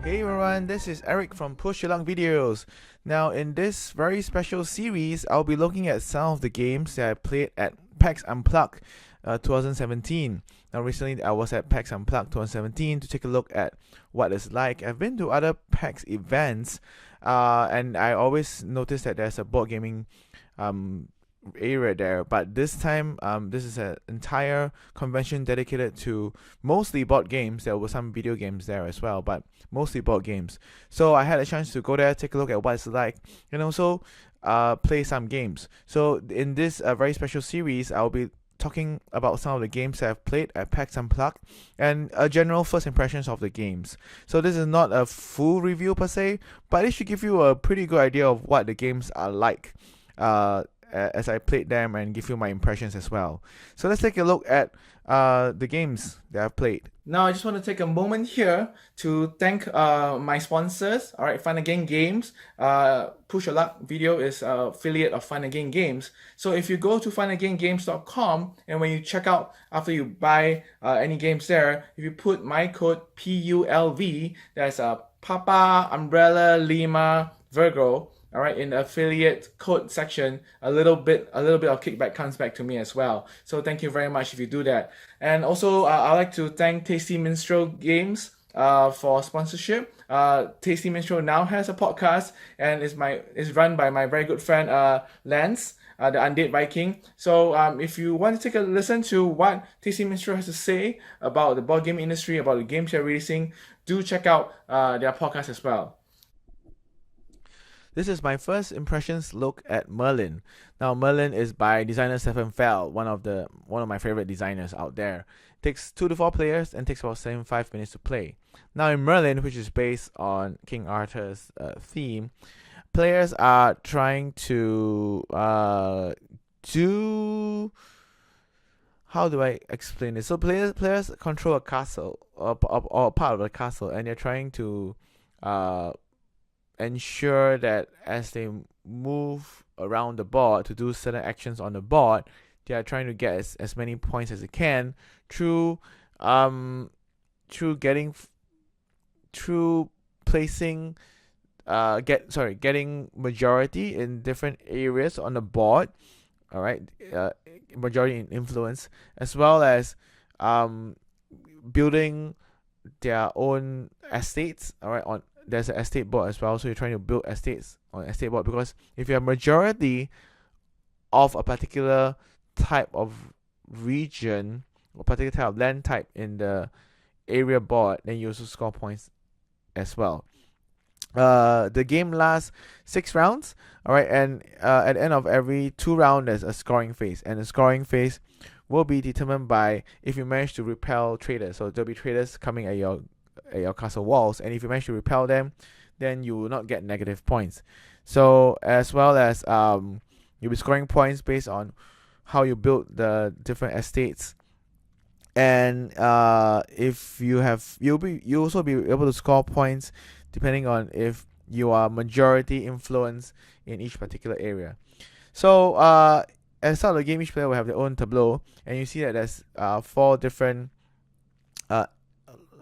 Hey everyone, this is Eric from Push Along Videos. Now in this very special series, I'll be looking at some of the games that I played at PAX Unplugged 2017. Now recently I was at PAX Unplugged 2017 to take a look at what it's like. I've been to other PAX events and I always notice that there's a board gaming area there, but this time this is an entire convention dedicated to mostly board games. There were some video games there as well, but mostly board games. So I had a chance to go there, take a look at what it's like, and also play some games. So in this very special series, I'll be talking about some of the games that I've played at PAX Unplugged and general first impressions of the games. So this is not a full review per se, but it should give you a pretty good idea of what the games are like as I played them and give you my impressions as well. So let's take a look at the games that I've played. Now I just want to take a moment here to thank my sponsors. Alright, Funagain Games. Push Your Luck Video is an affiliate of Funagain Games. So if you go to funagaingames.com and when you check out after you buy any games there, if you put my code PULV, that's Papa, Umbrella, Lima, Virgo. All right, in the affiliate code section, a little bit of kickback comes back to me as well. So thank you very much if you do that. And also, I'd like to thank Tasty Minstrel Games for sponsorship. Tasty Minstrel now has a podcast and is run by my very good friend Lance, the Undead Viking. So if you want to take a listen to what Tasty Minstrel has to say about the board game industry, about the games they're releasing, do check out their podcast as well. This is my first impressions look at Merlin. Now Merlin is by designer Stefan Feld, one of my favorite designers out there. It takes 2 to 4 players and takes about 75 minutes to play. Now in Merlin, which is based on King Arthur's theme, players are trying to do. How do I explain this? So players control a castle or part of the castle, and they're trying to ensure that as they move around the board to do certain actions on the board, they are trying to get as many points as they can through placing getting majority in different areas on the board. All right, majority in influence, as well as building their own estates. All right, there's an estate board as well, so you're trying to build estates on estate board, because if you have majority of a particular type of region or particular type of land type in the area board, then you also score points as well. The game lasts 6 rounds, all right, and at the end of every 2 rounds there's a scoring phase, and the scoring phase will be determined by if you manage to repel traders. So there'll be traders coming at your castle walls, and if you manage to repel them, then you will not get negative points. So as well as you'll be scoring points based on how you build the different estates, and if you'll also be able to score points depending on if you are majority influence in each particular area. So at the start of the game, each player will have their own tableau, and you see that there's 4 different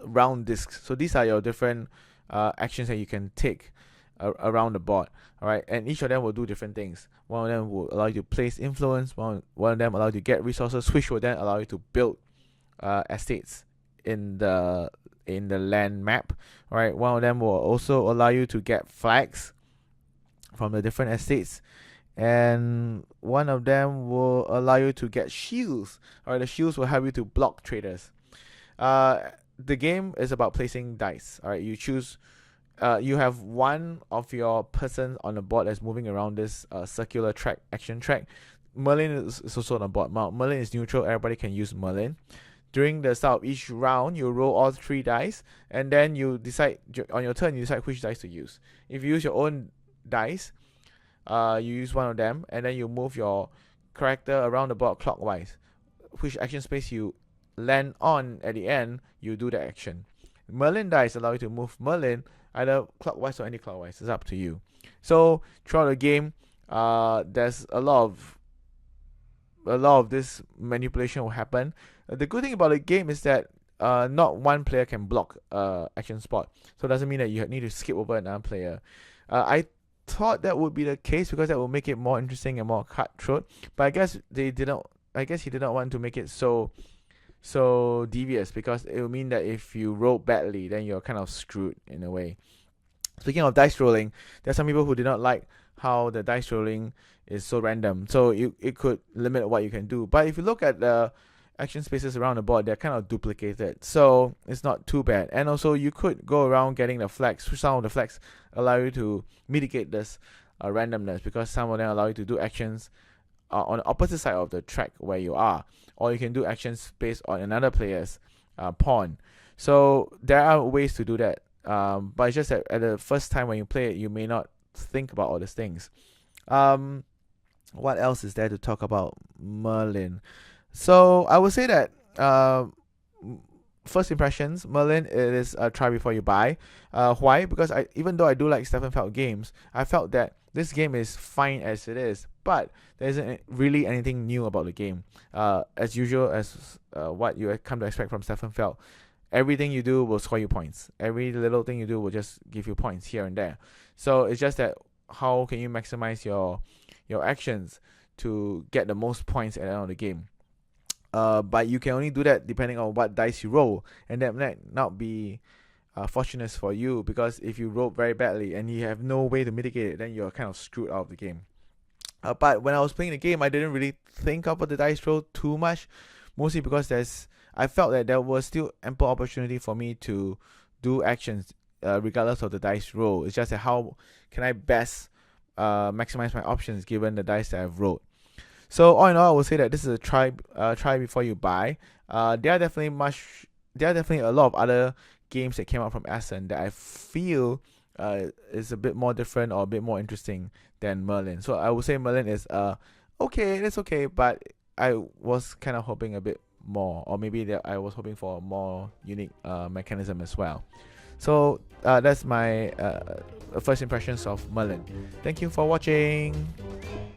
round discs. So these are your different actions that you can take around the board. All right, and each of them will do different things. One of them will allow you to place influence. One of them allow you to get resources, which will then allow you to build estates in the land map. All right, one of them will also allow you to get flags from the different estates, and one of them will allow you to get shields. All right, the shields will help you to block traders. The game is about placing dice. All right, you choose. You have one of your person on the board that's moving around this circular track, action track. Merlin is also on the board. Merlin is neutral. Everybody can use Merlin. During the start of each round, you roll all 3 dice, and then you decide on your turn. You decide which dice to use. If you use your own dice, you use one of them, and then you move your character around the board clockwise. Which action space you land on at the end, you do the action. Merlin dice allow you to move Merlin either clockwise or anti-clockwise. It's up to you. So throughout the game, there's a lot of a lot of this manipulation will happen. The good thing about the game is that not one player can block action spot, so it doesn't mean that you need to skip over another player. I thought that would be the case because that will make it more interesting and more cutthroat, but I guess they didn't. I guess he did not want to make it so devious, because it will mean that if you roll badly, then you're kind of screwed in a way. Speaking of dice rolling, there are some people who did not like how the dice rolling is so random, so it could limit what you can do. But if you look at the action spaces around the board, they're kind of duplicated, so it's not too bad. And also you could go around getting the flags. Some of the flags allow you to mitigate this randomness, because some of them allow you to do actions on the opposite side of the track where you are, or you can do actions based on another player's pawn. So there are ways to do that, but it's just that at the first time when you play it, you may not think about all these things. What else is there to talk about Merlin? So I would say that first impressions, Merlin, it is a try before you buy. Why? Because even though I do like Stefan Feld games, I felt that this game is fine as it is, but there isn't really anything new about the game. As usual, as what you come to expect from Stefan Feld, everything you do will score you points. Every little thing you do will just give you points here and there. So it's just that how can you maximize your actions to get the most points at the end of the game. But you can only do that depending on what dice you roll, and that might not be fortunate for you, because if you roll very badly and you have no way to mitigate it, then you're kind of screwed out of the game. But when I was playing the game, I didn't really think about the dice roll too much, mostly because I felt that there was still ample opportunity for me to do actions regardless of the dice roll. It's just that how can I best maximize my options given the dice that I've rolled. So all in all, I would say that this is a try before you buy. There are definitely a lot of other games that came out from Essen that I feel is a bit more different or a bit more interesting than Merlin. So I would say Merlin is okay, it's okay, but I was kind of hoping a bit more, or maybe that I was hoping for a more unique mechanism as well. So that's my first impressions of Merlin. Thank you for watching.